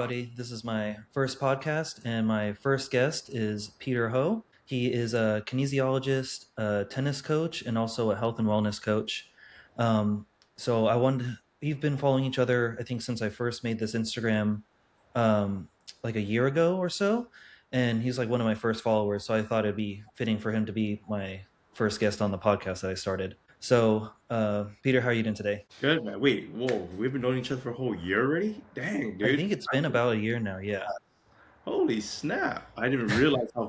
everybody. This is my first podcast, and my first guest is Peter Ho. He is a kinesiologist, a tennis coach, and also a health and wellness coach. So we've been following each other, I think, since I first made this Instagram um, like a year ago or so. And he's like one of my first followers. So I thought it'd be fitting for him to be my first guest on the podcast that I started. So, Peter, how are you doing today? Good, man. Wait, whoa, we've been knowing each other for a whole year already? Dang, I dude. think it's been about a year now. Yeah. Holy snap. I didn't realize how,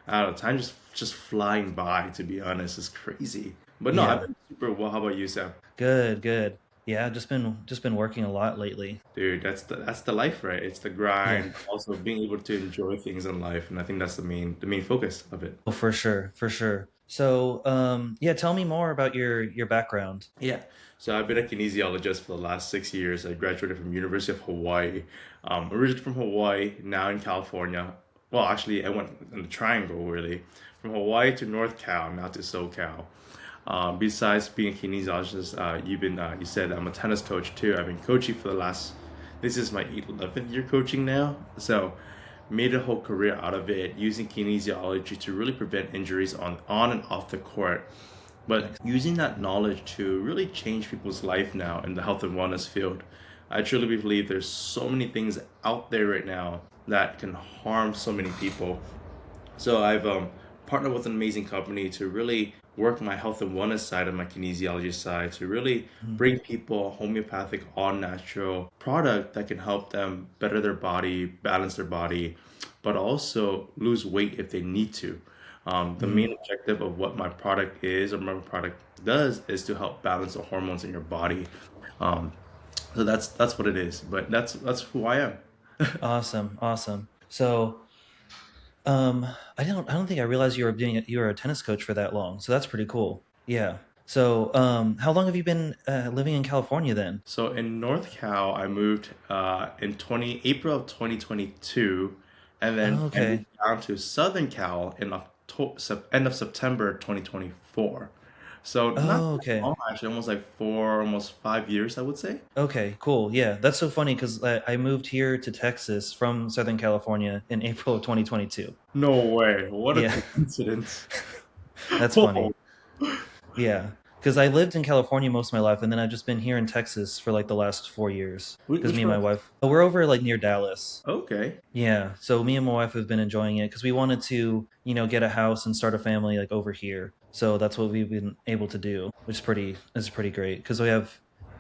I don't know, time just flying by, to be honest. It's crazy. But no, I've Yeah. been super well. How about you, Sam? Good, good. Yeah, just been working a lot lately. Dude, that's the life, right? It's the Yeah. grind, also being able to enjoy things in life, and I think that's the main focus of it. Oh, for sure, for sure. So, yeah, tell me more about your background. Yeah. So I've been a kinesiologist for the last 6 years. I graduated from University of Hawaii. Originally from Hawaii, now in California. Well, actually, I went in the triangle really, from Hawaii to North Cal, now to SoCal. Besides being a kinesiologist, you said I'm a tennis coach too. I've been coaching for the last. This is my 11th year coaching now. So made a whole career out of it using kinesiology to really prevent injuries on and off the court, but Nice. using that knowledge to really change people's life now in the health and wellness field. I truly believe there's so many things out there right now that can harm so many people. So I've partnered with an amazing company to really work my health and wellness side of my kinesiology side to really Mhm. bring people a homeopathic, all natural product that can help them better their body, balance their body, but also lose weight if they need to. The Mhm. main objective of what my product is or my product does is to help balance the hormones in your body. Um, so that's what it is. But that's who I am. Awesome, awesome. So, I don't think I realized you were a tennis coach for that long. So that's pretty cool. Yeah. So, how long have you been living in California then? So in North Cal, I moved in 20 April of 2022, and then Oh, I moved okay. down to Southern Cal in end of September 2024. So not Oh, that okay. long, actually, almost like 4, almost 5 years, I would say. Okay, cool. Yeah, that's so funny because I moved here to Texas from Southern California in April of 2022. No way! What a Yeah, coincidence! that's Oh, funny. Yeah, because I lived in California most of my life, and then I've just been here in Texas for like the last 4 years. Because me which and my part? wife, we're over like near Dallas. Okay. Yeah, so me and my wife have been enjoying it because we wanted to, get a house and start a family like over here. So that's what we've been able to do, which is pretty great. Because we have,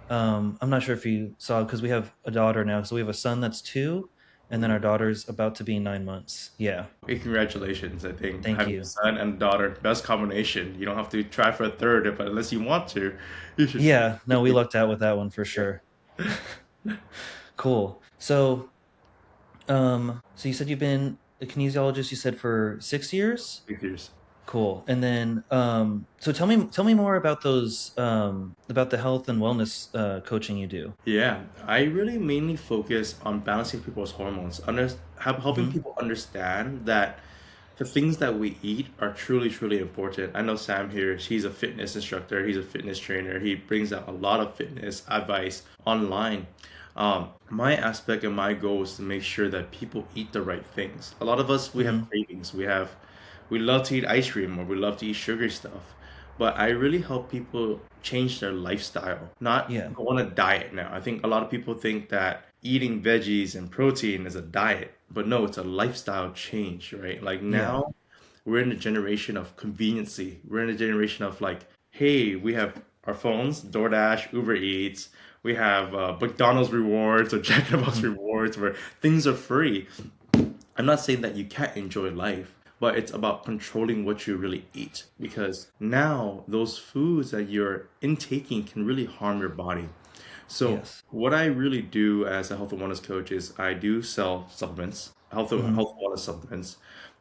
I'm not sure if you saw, because we have a daughter now. So we have a son that's 2, and then our daughter's about to be 9 months. Yeah, Hey, congratulations. I think thank having a you. son and a daughter, best combination. You don't have to try for a third, but unless you want to, you should. Yeah, no, we lucked out with that one for sure. Cool. So you said you've been a kinesiologist, you said for 6 years? 6 years. Cool. And then, so tell me more about about the health and wellness coaching you do. Yeah, I really mainly focus on balancing people's hormones, helping Hmm. people understand that the things that we eat are truly, truly important. I know Sam here, she's a fitness instructor, he's a fitness trainer. He brings out a lot of fitness advice online. My aspect and my goal is to make sure that people eat the right things. A lot of us, we have Hmm. cravings. We love to eat ice cream or we love to eat sugary stuff. But I really help people change their lifestyle, not Yeah. go on a diet now. I think a lot of people think that eating veggies and protein is a diet, but no, it's a lifestyle change, right? Like Yeah. now, we're in a generation of conveniency. We're in a generation of like, hey, we have our phones, DoorDash, Uber Eats. We have McDonald's rewards or Jack in the Box Hmm. rewards where things are free. I'm not saying that you can't enjoy life, but it's about controlling what you really eat because now those foods that you're intaking can really harm your body. So, Yes. what I really do as a health and wellness coach is I do sell supplements, Hmm. health and wellness supplements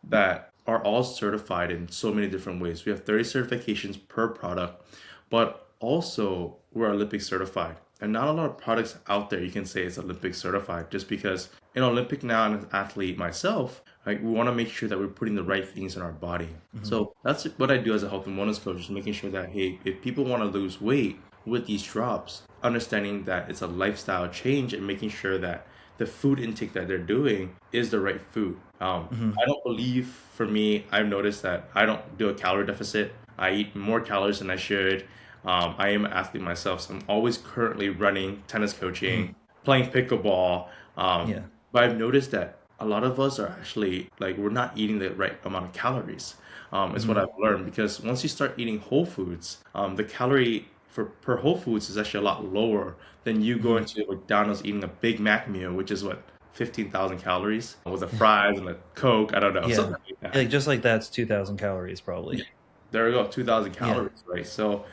that are all certified in so many different ways. We have 30 certifications per product, but also we're Olympic certified. And not a lot of products out there you can say it's Olympic certified just because in Olympic now and an athlete myself, like we want to make sure that we're putting the right things in our body. Hmm. So that's what I do as a health and wellness coach, is making sure that hey, if people want to lose weight with these drops, understanding that it's a lifestyle change and making sure that the food intake that they're doing is the right food. Hmm. I don't believe, for me, I've noticed that I don't do a calorie deficit. I eat more calories than I should. I am an athlete myself, so I'm always currently running, tennis coaching, Hmm. playing pickleball. Um, Yeah. but I've noticed that a lot of us are actually like we're not eating the right amount of calories. Is what Hmm. I've learned, because once you start eating whole foods, the calorie for per whole foods is actually a lot lower than you going Hmm. to McDonald's eating a Big Mac meal, which is what 15,000 calories with the fries and the Coke. I don't know, Yeah. something like that. Like just like that's 2,000 calories Yeah, probably. there we go, 2,000 Yeah. calories, right? So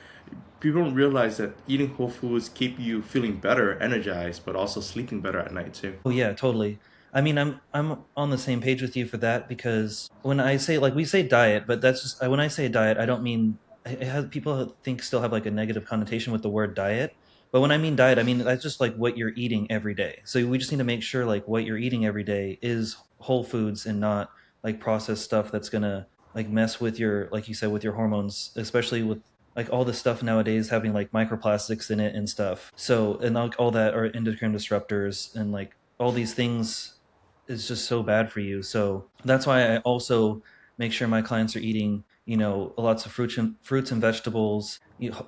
people don't realize that eating whole foods keep you feeling better, energized, but also sleeping better at night too. Oh yeah, totally. I mean, I'm on the same page with you for that because when I say like we say diet, but that's just when I say diet, I don't mean it has people think still have like a negative connotation with the word diet. But when I mean diet, I mean that's just like what you're eating every day. So we just need to make sure like what you're eating every day is whole foods and not like processed stuff that's gonna like mess with your like you said with your hormones, especially with like all the stuff nowadays having like microplastics in it and stuff. So and like all that are endocrine disruptors and like all these things is just so bad for you. So that's why I also make sure my clients are eating, lots of fruits and vegetables,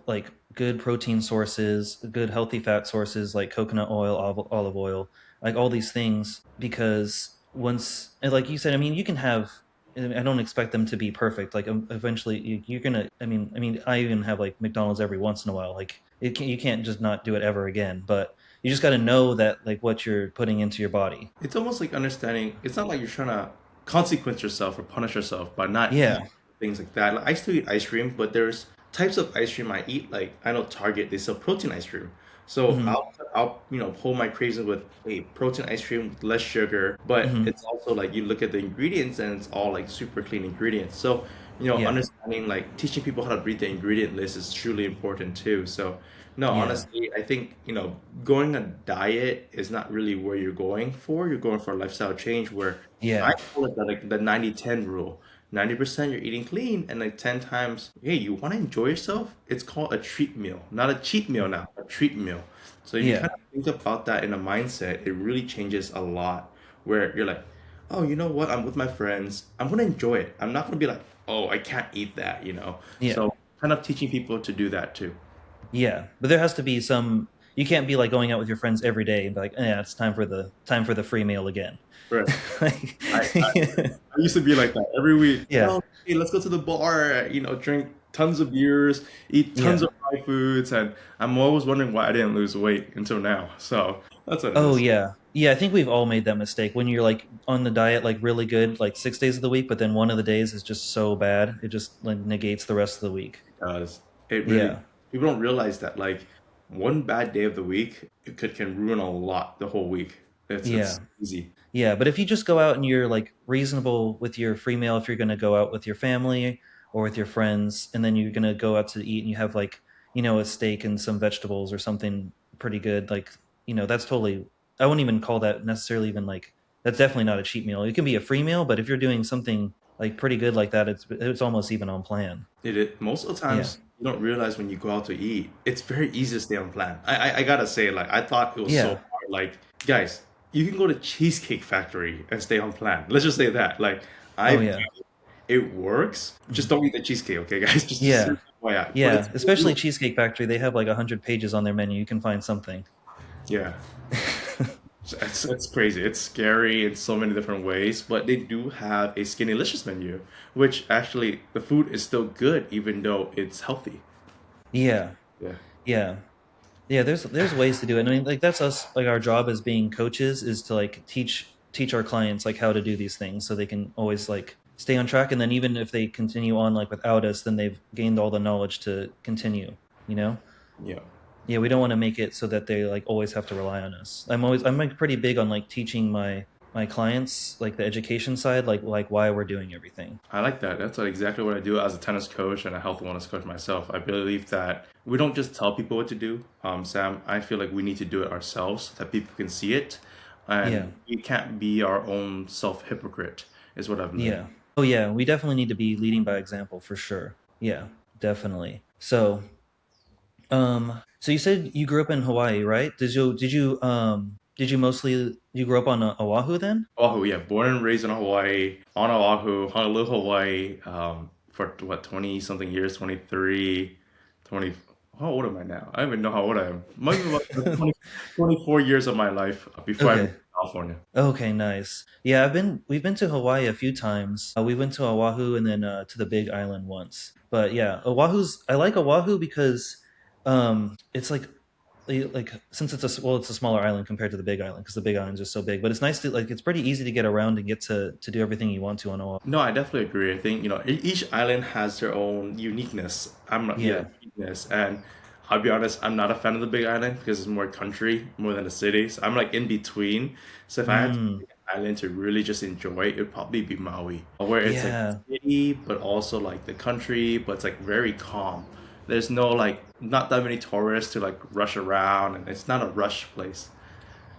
like good protein sources, good healthy fat sources like coconut oil, olive oil, like all these things. Because once, and like you said, I mean, you can have. I don't expect them to be perfect. Like eventually, you're gonna. I mean, I even have like McDonald's every once in a while. Like you can't just not do it ever again. But you just got to know that like what you're putting into your body. It's almost like understanding. It's not like you're trying to consequence yourself or punish yourself by not eating Yeah. things like that. Like, I still eat ice cream, but there's types of ice cream I eat. Like, I know Target, they sell protein ice cream, so Hmm. I'll hold my cravings with a protein ice cream with less sugar. But Hmm. it's also like you look at the ingredients and it's all like super clean ingredients. So Yeah. understanding, like, teaching people how to read the ingredient list is truly important too. So no, Yeah. honestly, I think, going a diet is not really where you're going for. You're going for a lifestyle change where I Yeah. call it the 90-10 rule. 90% you're eating clean, and like 10 times, hey, you want to enjoy yourself? It's called a treat meal. Not a cheat meal now, a treat meal. So if you kind Yeah. of think about that in a mindset, it really changes a lot. Where you're like, oh, you know what? I'm with my friends. I'm gonna enjoy it. I'm not gonna be like, oh, I can't eat that. Yeah. So kind of teaching people to do that too. Yeah. But there has to be some. You can't be like going out with your friends every day and be like, yeah, it's time for the free meal again. Right. Like, I used to be like that every week. yeah. Oh, hey, let's go to the bar, drink tons of beers, eat tons Yeah. of fried foods, and I'm always wondering why I didn't lose weight until now. So that's what it Oh is. yeah. Yeah, I think we've all made that mistake when you're like on the diet like really good like 6 days of the week, but then one of the days is just so bad it just like negates the rest of the week. Because it really, Yeah. people don't realize that, like, one bad day of the week can ruin a lot the whole week. It's Yeah. easy. Yeah, but if you just go out and you're like reasonable with your free meal, if you're going to go out with your family or with your friends, and then you're going to go out to eat and you have like, a steak and some vegetables or something pretty good, like, that's totally, I wouldn't even call that necessarily even like, that's definitely not a cheat meal. It can be a free meal, but if you're doing something like pretty good like that, it's almost even on plan. Most of the Yeah. times you don't realize when you go out to eat, it's very easy to stay on plan. I gotta say, like, I thought it was so Yeah. hard. Like, guys, you can go to Cheesecake Factory and stay on plan. Let's just say that. Like, Oh I yeah. it works. Just Mhm. don't eat the cheesecake, okay, guys? Just Yeah. FYI. But it's Yeah. Especially Cheesecake Factory, they have like 100 pages on their menu. You can find something. yeah. It's crazy. It's scary in so many different ways, but they do have a Skinnylicious menu, which actually the food is still good even though it's healthy. Yeah. Yeah. Yeah. Yeah, there's ways to do it. I mean, like that's us. Like our job as being coaches is to like teach our clients like how to do these things, so they can always like stay on track. And then even if they continue on like without us, then they've gained all the knowledge to continue. You know? Yeah. Yeah, we don't want to make it so that they like always have to rely on us. I'm like pretty big on like teaching my clients like the education side, like why we're doing everything. I like that. That's like exactly what I do as a tennis coach and a health and wellness coach myself. I believe that we don't just tell people what to do, Sam. I feel like we need to do it ourselves so that people can see it, Yeah. and we can't be our own self hypocrite. Is what I've learned. Yeah. Oh yeah, we definitely need to be leading by example for sure. Yeah, definitely. So you said you grew up in Hawaii, right? Did you did you mostly you grew up on Oahu then? Oahu, yeah, born and raised in Hawaii, on Oahu, Honolulu, Hawaii, for what, 20 something years, 23, 20. How old am I now? I don't even know how old I am. Might be about 20, 24 years of my life before I moved Okay. to California. Okay, nice. Yeah, we've been to Hawaii a few times. We went to Oahu and then to the Big Island once. But yeah, I like Oahu because it's like since it's a smaller island compared to the Big Island because the Big Island's just so big. But it's nice to like it's pretty easy to get around and get to do everything you want to on Oahu. No, I definitely agree. I think, each island has their own uniqueness. I'm not, yeah, Yeah. uniqueness. And I'll be honest, I'm not a fan of the Big Island because it's more country more than a city. So I'm like in between. So if I had to Mm. pick an island to really just enjoy, it'd probably be Maui, where it's like Yeah. city, but also like the country, but it's like very calm. There's no like, not that many tourists to like rush around, and it's not a rush place.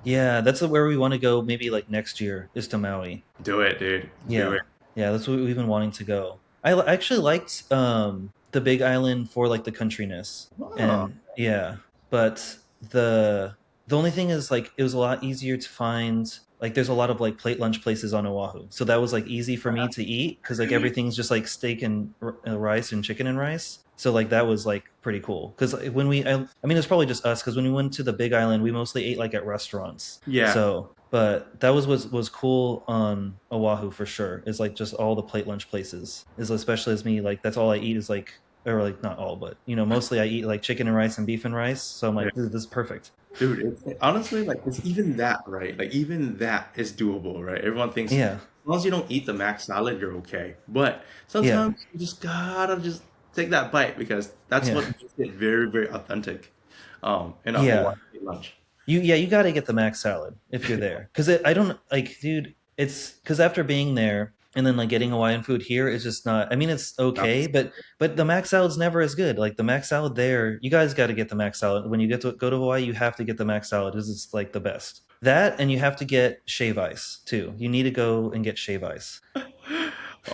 Yeah, that's where we want to go maybe like next year is to Maui. Do it, dude. Do Yeah. it. Yeah, that's what we've been wanting to go. Actually liked the Big Island for like the countryness. Oh, And yeah, but the only thing is like it was a lot easier to find like there's a lot of like plate lunch places on Oahu. So that was like easy for me to eat cuz like everything's just like steak and rice and chicken and rice. So like that was like pretty cool cuz when I mean it's probably just us cuz when we went to the Big Island we mostly ate like at restaurants. yeah. So, but that was cool on Oahu for sure. Is like just all the plate lunch places. Is especially as me like that's all I eat is like or like not all, but mostly I eat like chicken and rice and beef and rice. So I'm like this is perfect. Dude, honestly, like, it's even that, right? Like, even that is doable, right? Everyone thinks as Yeah, long as you don't eat the mac salad, you're okay. But yeah, sometimes you just gotta just take that bite because that's yeah, what makes it very, very authentic. In a Hawaii yeah. lunch. You got to get the mac salad if you're there because I don't like dude. It's because after being there and then like getting Hawaiian food here is just not. I mean it's Not the okay, same. but the mac salad's never as good. Like the mac salad there, you guys got to get the mac salad when you get to go to Hawaii. You have to get the mac salad. This is like the best. That and you have to get shave ice too. You need to go and get shave ice.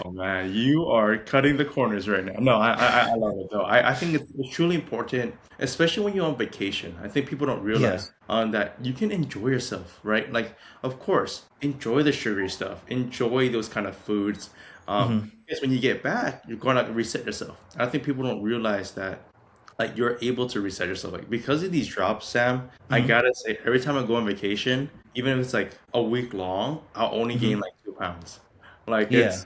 Oh man, you are cutting the corners right now. No, I love it though. I think it's truly important, especially when you're on vacation. I think people don't Yeah. realize that you can enjoy yourself, right? Like, of course, enjoy the sugary stuff, enjoy those kind of foods. Hmm. Because when you get back, you're gonna reset yourself. I think people don't realize that like you're able to reset yourself. Like because of these drops, Sam, I Hmm. gotta say, every time I go on vacation, even if it's like a week long, I'll only gain Hmm. like 2 pounds. Like Yeah.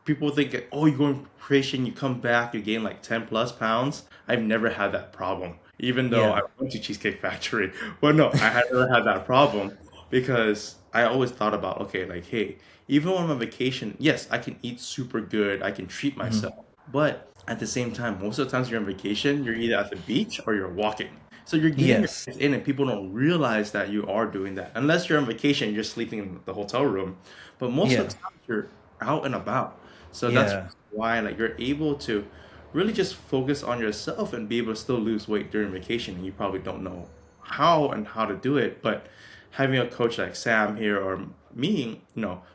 people think, oh, you go on vacation, you come back, you gain like 10 plus pounds. I've never had that problem, even though I Yeah. went to Cheesecake Factory. Well, no, I had never had that problem because I always thought about, okay, like, hey, even when I'm on vacation, yes, I can eat super good, I can treat Hmm. myself. But at the same time, most of the times you're on vacation, you're either at the beach or you're walking. So you're getting your Yes. life in, and people don't realize that you are doing that. Unless you're on vacation, you're sleeping in the hotel room. But most of Yeah. the time, you're out and about. So that's Yeah. why like you're able to really just focus on yourself and be able to still lose weight during vacation. And you probably don't know how to do it, but having a coach like Sam here or me,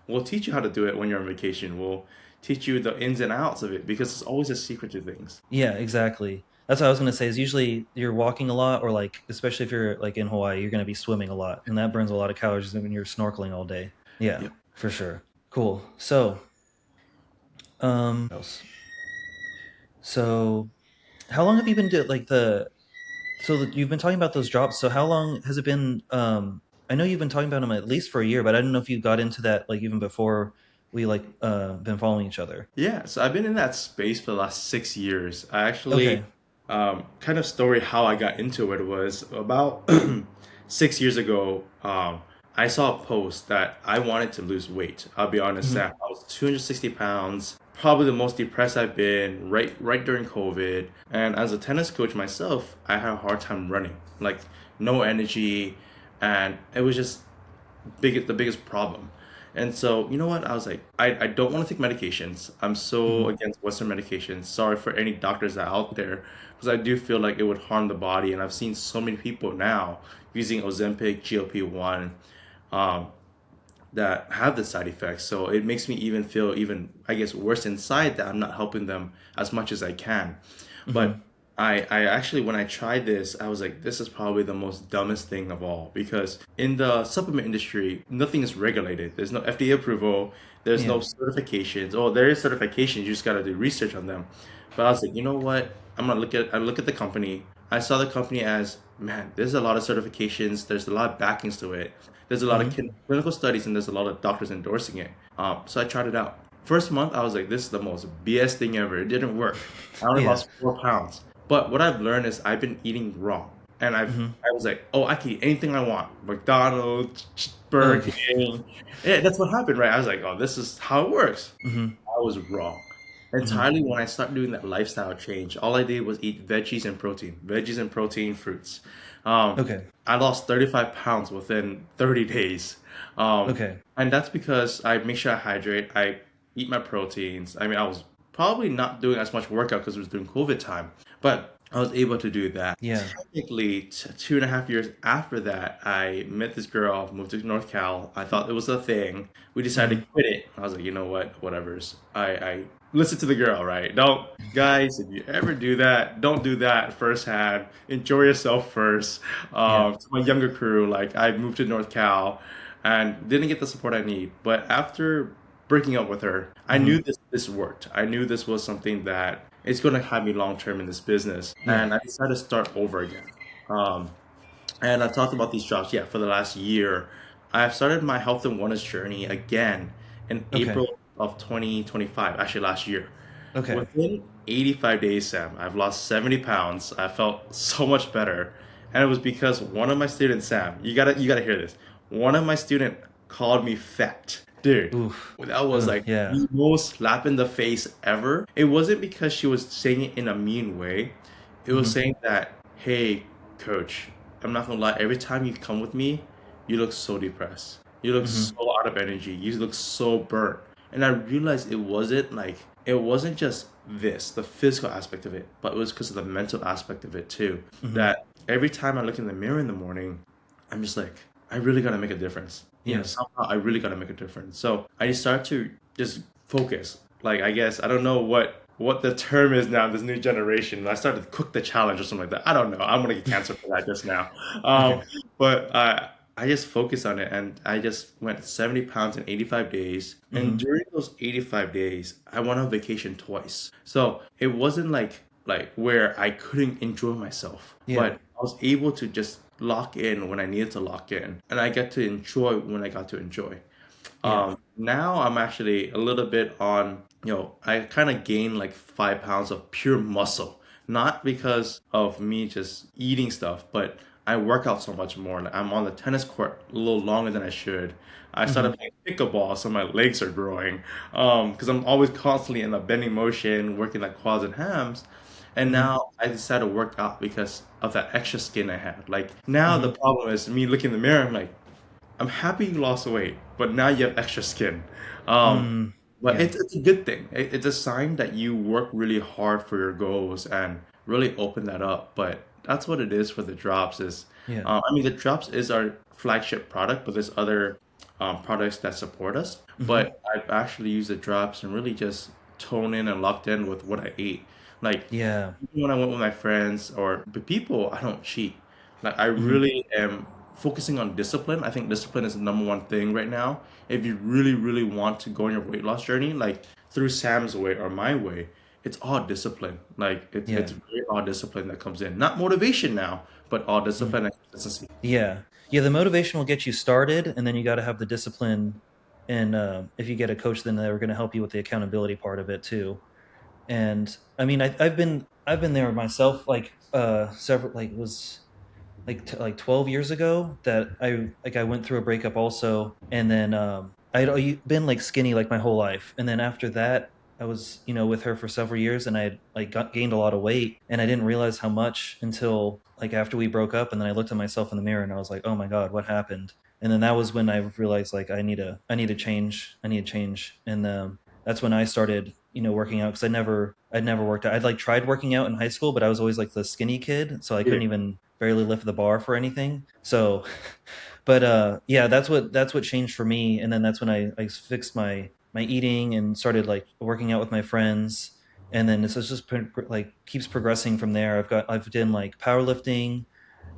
will teach you how to do it when you're on vacation. We'll teach you the ins and outs of it because it's always a secret to things. Yeah, exactly. That's what I was gonna say. Is usually you're walking a lot, or like especially if you're like in Hawaii, you're gonna be swimming a lot, and that burns a lot of calories when you're snorkeling all day. Yeah, Yep. for sure. Cool. So, what else? So, how long have you been like the? So that you've been talking about those drops. So how long has it been? I know you've been talking about them at least for a year, but I don't know if you got into that like even before we like been following each other. Yeah, so I've been in that space for the last 6 years. I actually, Okay. kind of story how I got into it was about 6 years ago. I saw a post that I wanted to lose weight. I'll be honest, Hmm. Sam. I was 260 pounds, probably the most depressed I've been right during COVID. And as a tennis coach myself, I had a hard time running, like no energy, and it was just the biggest problem. And so, you know what? I was like, I don't want to take medications. I'm so Hmm. against Western medications. Sorry for any doctors that are out there, because I do feel like it would harm the body. And I've seen so many people now using Ozempic, GLP-1, um, that have the side effects. So it makes me even feel even, I guess, worse inside that I'm not helping them as much as I can. But Hmm. I actually, when I tried this, I was like, this is probably the most dumbest thing of all because in the supplement industry, nothing is regulated. There's no FDA approval, there's no Yeah. certifications. Oh, there is certifications, you just gotta do research on them. But I was like, you know what? I look at the company. I saw the company as, man, there's a lot of certifications, there's a lot of backings to it. There's a lot of Mm-hmm. clinical studies and there's a lot of doctors endorsing it. So I tried it out. First month, I was like, this is the most BS thing ever. It didn't work. I only Yeah. lost 4 pounds. But what I've learned is I've been eating wrong. And Mm-hmm. I was like, oh, I can eat anything I want. McDonald's, Burger Okay. King. Yeah, that's what happened, right? I was like, oh, this is how it works. Mm-hmm. I was wrong. Mm-hmm. Entirely when I started doing that lifestyle change, all I did was eat veggies and protein, fruits. Um, Okay. I lost 35 pounds within 30 days. Um, Okay. and that's because I make sure I hydrate, I eat my proteins. I mean, I was probably not doing as much workout because it was during COVID time, but I was able to do that. Yeah. Technically, 2.5 years after that, I met this girl, moved to North Cal. I thought it was a thing. We decided Mm-hmm. to quit it. I was like, you know what, whatever's. I listen to the girl, right? Don't, guys, if you ever do that, don't do that firsthand. Enjoy yourself first. Yeah. To my younger crew, like I moved to North Cal and didn't get the support I need. But after breaking up with her, I Mm-hmm. knew this worked. I knew this was something that it's going to have me long term in this business, Yeah. and I decided to start over again. Um, and I've talked about these jobs, yeah, for the last year. I've started my health and wellness journey again in Okay. April of 2025, actually last year. Okay. Within 85 days, Sam, I've lost 70 pounds. I felt so much better. And it was because one of my students, Sam, you gotta hear this. One of my student called me fat. Dude, Oof. that was like Yeah. the most slap in the face ever. It wasn't because she was saying it in a mean way. It was Mm-hmm. saying that, hey, coach, I'm not gonna lie, every time you come with me, you look so depressed. You look Mm-hmm. so out of energy. You look so burnt. And I realized it wasn't just this, the physical aspect of it, but it was because of the mental aspect of it too. Mm-hmm. That every time I look in the mirror in the morning, I'm just like, I really gotta make a difference. Yeah. Somehow I really gotta make a difference. So I start to just focus. Like I guess I don't know what the term is now, this new generation. I started to cook the challenge or something like that. I don't know. I'm gonna get canceled for that just now. Okay. But I just focused on it and I just went 70 pounds in 85 days. And Mm-hmm. during those 85 days, I went on vacation twice. So it wasn't like where I couldn't enjoy myself, Yeah. but I was able to just lock in when I needed to lock in, and I get to enjoy when I got to enjoy. Yeah. Now I'm actually a little bit on, I kind of gained like 5 pounds of pure muscle, not because of me just eating stuff, but I work out so much more. Like, I'm on the tennis court a little longer than I should. I Mm-hmm. started playing pickleball, so my legs are growing. Because I'm always constantly in a bending motion, working like quads and hams. And Mm-hmm. now I decided to work out because of that extra skin I had. Like now the Mm-hmm. problem is me looking in the mirror. I'm like, I'm happy you lost weight, but now you have extra skin. Um, Mm. but Yeah. it's a good thing. It's a sign that you work really hard for your goals and really open that up. But that's what it is for the drops. Yeah. I mean, the drops is our flagship product, but there's other products that support us. Mm-hmm. But I've actually used the drops and really just tone in and locked in with what I eat. Like Yeah. even when I went with my friends or the people, I don't cheat. Like I Mm-hmm. really am focusing on discipline. I think discipline is the number one thing right now. If you really, really want to go on your weight loss journey, like through Sam's way or my way, it's all discipline. Like it's Yeah. very all discipline that comes in. Not motivation now, but all Mm-hmm. discipline and consistency. Yeah. Yeah. The motivation will get you started, and then you got to have the discipline. And if you get a coach, then they're going to help you with the accountability part of it too. And I mean, I've been there myself, like several, like it was like 12 years ago that I went through a breakup also, and then I'd been like skinny like my whole life, and then after that I was with her for several years, and I like gained a lot of weight, and I didn't realize how much until like after we broke up, and then I looked at myself in the mirror and I was like, oh my god, what happened? And then that was when I realized like I need to change, and that's when I started working out, because I'd never worked out. I'd like tried working out in high school, but I was always like the skinny kid, so I Yeah. couldn't even barely lift the bar for anything. So, but yeah, that's what changed for me, and then that's when I fixed my eating and started like working out with my friends, and then it's just like keeps progressing from there. I've done like powerlifting.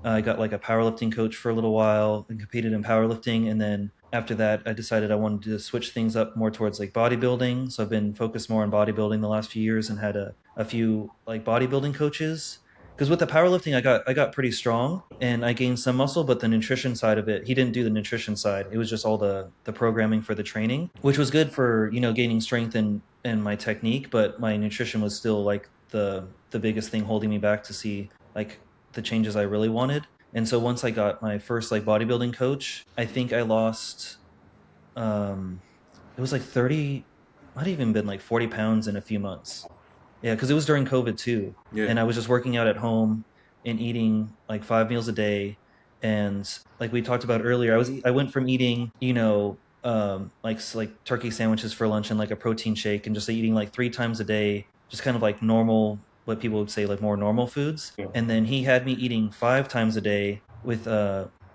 I got like a powerlifting coach for a little while and competed in powerlifting. And then after that, I decided I wanted to switch things up more towards like bodybuilding. So I've been focused more on bodybuilding the last few years and had a few like bodybuilding coaches. Because with the powerlifting, I got pretty strong and I gained some muscle, but the nutrition side of it, he didn't do the nutrition side. It was just all the programming for the training, which was good for gaining strength and my technique. But my nutrition was still like the biggest thing holding me back to see like the changes I really wanted. And so once I got my first like bodybuilding coach, I think I lost um it was like 30, might have even been like 40 pounds in a few months. Yeah, because it was during COVID too. Yeah. And I was just working out at home and eating like 5 meals a day. And like we talked about earlier, I went from eating, like turkey sandwiches for lunch and like a protein shake and just eating like 3 times a day, just kind of like normal, what people would say like more normal foods. Yeah. And then he had me eating 5 times a day with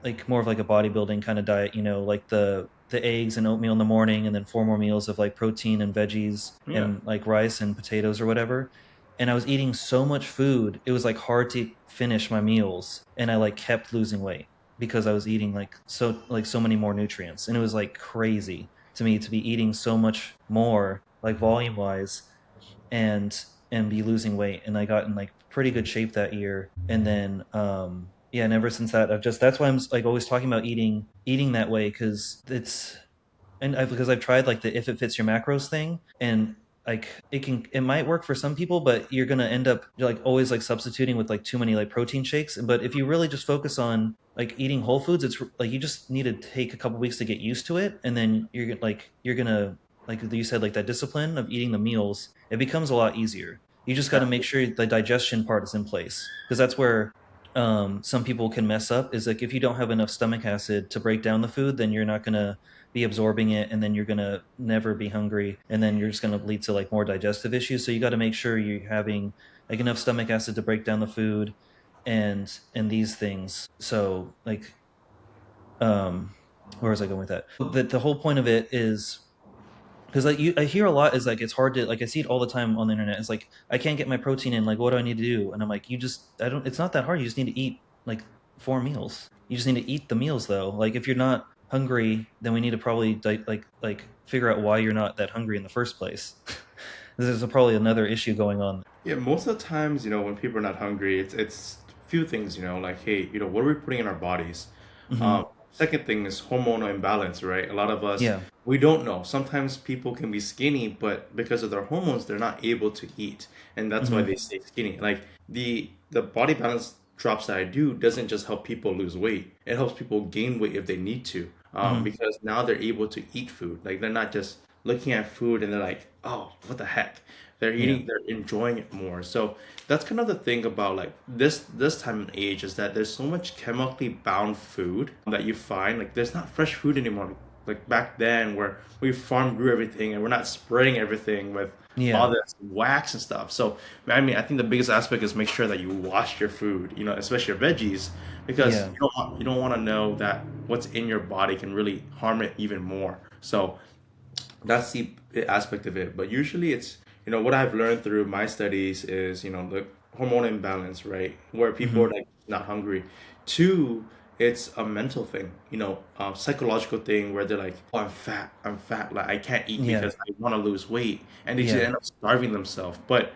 like more of like a bodybuilding kind of diet, like the eggs and oatmeal in the morning and then 4 more meals of like protein and veggies Yeah. and like rice and potatoes or whatever. And I was eating so much food, it was like hard to finish my meals. And I like kept losing weight because I was eating like so many more nutrients. And it was like crazy to me to be eating so much more, like volume wise, and be losing weight. And I got in like pretty good shape that year. And then yeah, and ever since that that's why I'm like always talking about eating that way, because because I've tried like the if it fits your macros thing, and like it might work for some people, but you're gonna end up like always like substituting with like too many like protein shakes. But if you really just focus on like eating whole foods, it's like you just need to take a couple weeks to get used to it, and then you're gonna, like you said, like that discipline of eating the meals, it becomes a lot easier. You just got to make sure the digestion part is in place, because that's where some people can mess up, is like if you don't have enough stomach acid to break down the food, then you're not gonna be absorbing it, and then you're gonna never be hungry, and then you're just gonna lead to like more digestive issues. So you got to make sure you're having like enough stomach acid to break down the food, and these things. So like where was I going with that? The whole point of it is, because I hear a lot is like it's hard to, like I see it all the time on the internet. It's like I can't get my protein in. Like what do I need to do? And I'm like, you just I don't. It's not that hard. You just need to eat like 4 meals. You just need to eat the meals though. Like if you're not hungry, then we need to probably like figure out why you're not that hungry in the first place. There's probably another issue going on. Yeah, most of the times, when people are not hungry, it's a few things, like, hey, what are we putting in our bodies? Hmm. Second thing is hormonal imbalance, right? A lot of us, Yeah. we don't know. Sometimes people can be skinny, but because of their hormones, they're not able to eat, and that's why Hmm. they stay skinny. Like the body balance drops that I do doesn't just help people lose weight; it helps people gain weight if they need to, Hmm. because now they're able to eat food. Like they're not just looking at food and they're like, oh, what the heck? They're Yeah. eating, they're enjoying it more. So that's kind of the thing about like this time and age, is that there's so much chemically bound food that you find. Like there's not fresh food anymore. Like back then where we farm grew everything and we're not spraying everything with all Yeah. this wax and stuff. So I mean, I think the biggest aspect is make sure that you wash your food, especially your veggies, because Yeah. you don't want to know that what's in your body can really harm it even more. So that's the aspect of it. But usually it's, what I've learned through my studies is, the hormone imbalance, right? Where people Hmm. are like not hungry. Two, it's a mental thing, psychological thing where they're like, oh, I'm fat, like I can't eat Yeah. because I want to lose weight, and they just Yeah. end up starving themselves. But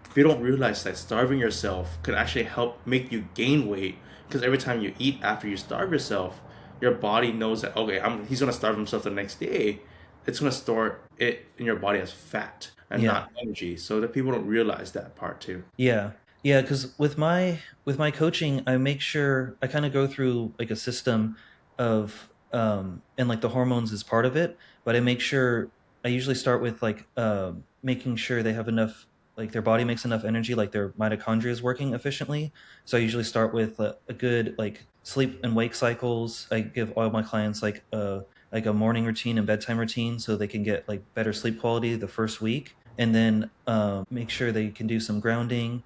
if you don't realize that starving yourself can actually help make you gain weight, because every time you eat after you starve yourself, your body knows that, okay, he's gonna starve himself the next day. It's gonna store it in your body as fat and Yeah. not energy. So that people don't realize that part too. Yeah. Yeah, because with my coaching, I make sure I kind of go through like a system of and like the hormones is part of it, but I make sure I usually start with like making sure they have enough, like their body makes enough energy, like their mitochondria is working efficiently. So I usually start with a good like sleep and wake cycles. I give all my clients like a morning routine and bedtime routine so they can get like better sleep quality the first week, and then make sure they can do some grounding,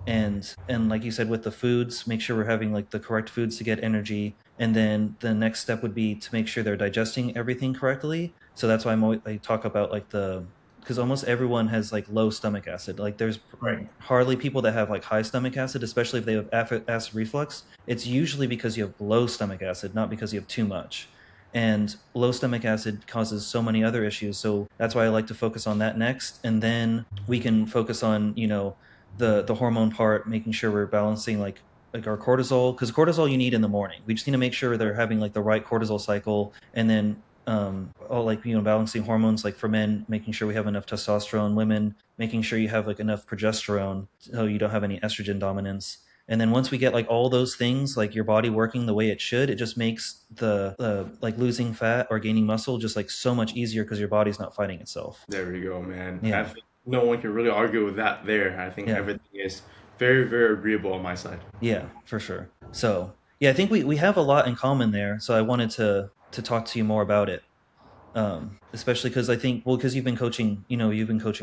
and like you said with the foods, make sure we're having like the correct foods to get energy, and then the next step would be to make sure they're digesting everything correctly. So that's why I talk about like because almost everyone has like low stomach acid. Like there's Right. hardly people that have like high stomach acid, especially if they have acid reflux. It's usually because you have low stomach acid, not because you have too much. And low stomach acid causes so many other issues. So that's why I like to focus on that next. And then we can focus on, the hormone part, making sure we're balancing like our cortisol, because cortisol you need in the morning. We just need to make sure they're having like the right cortisol cycle, and then all like balancing hormones, like for men, making sure we have enough testosterone, women making sure you have like enough progesterone so you don't have any estrogen dominance. And then once we get like all those things, like your body working the way it should, it just makes the like losing fat or gaining muscle just like so much easier because your body's not fighting itself. There we go, man. I Yeah, think no one can really argue with that there. I think yeah, everything is very, very agreeable on my side. yeah, for sure. So yeah, I think we have a lot in common there. So I wanted to talk to you more about it, especially because I think, well, because you've been coaching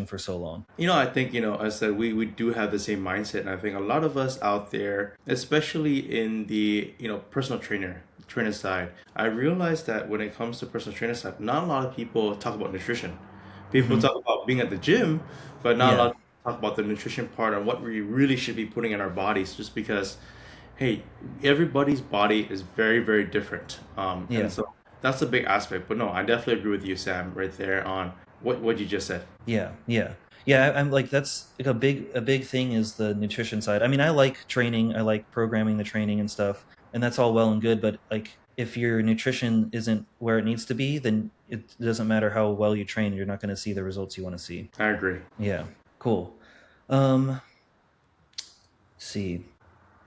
for so long. I think, I said we do have the same mindset, and I think a lot of us out there, especially in the, personal trainer side, I realized that when it comes to personal trainer side, not a lot of people talk about nutrition. People Hmm. talk about being at the gym, but not a lot Yeah, of people talk about the nutrition part and what we really should be putting in our bodies, just because hey, everybody's body is very, very different. And yeah, so that's a big aspect. But no, I definitely agree with you, Sam, right there on what you just said. yeah. I'm like that's like a big thing is the nutrition side. I mean, I like training, I like programming the training and stuff, and that's all well and good. But like, if your nutrition isn't where it needs to be, then it doesn't matter how well you train. You're not going to see the results you want to see. I agree. Yeah, cool. Um, see,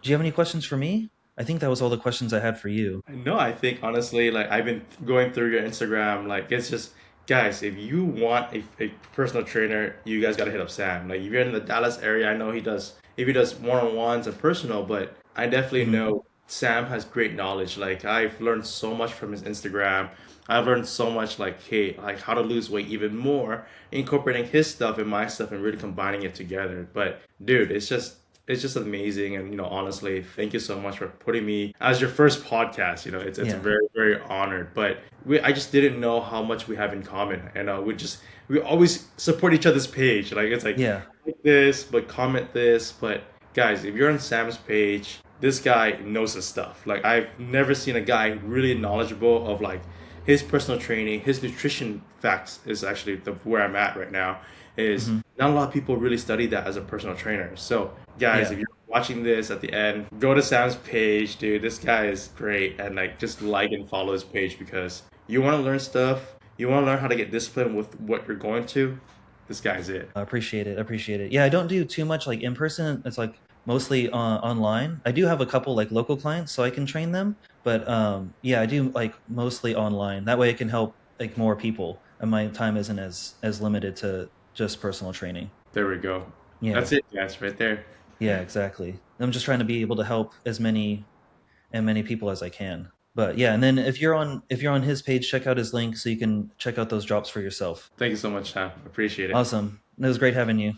do you have any questions for me? I think that was all the questions I had for you. No, I think honestly, like I've been going through your Instagram, like it's just guys, if you want a personal trainer, you guys gotta hit up Sam. Like if you're in the Dallas area, I know he does one-on-ones and personal, but I definitely Hmm. know Sam has great knowledge. Like I've learned so much from his Instagram. I've learned so much like hey, like how to lose weight even more, incorporating his stuff and my stuff and really combining it together. But dude, it's just amazing, and honestly, thank you so much for putting me as your first podcast. It's Yeah, very, very honored. But I just didn't know how much we have in common, and we always support each other's page. Like it's yeah, like this, but comment this. But guys, if you're on Sam's page, this guy knows his stuff. Like I've never seen a guy really knowledgeable of like his personal training, his nutrition facts is actually where I'm at right now. Is hmm, not a lot of people really study that as a personal trainer. So guys, yeah. if you're watching this at the end, go to Sam's page, dude. This guy is great, and like just like and follow his page because you want to learn stuff. You want to learn how to get disciplined with what you're going to. This guy's it. I appreciate it. I appreciate it. Yeah, I don't do too much like in person. It's like mostly online. I do have a couple like local clients, so I can train them. But yeah, I do like mostly online. That way, I can help like more people, and my time isn't as limited to just personal training. There we go. Yeah, That's it, guys, right there. yeah, exactly. I'm just trying to be able to help as many people as I can. But yeah, and then if you're on his page, check out his link so you can check out those drops for yourself. Thank you so much, Sam. Appreciate it. Awesome. It was great having you.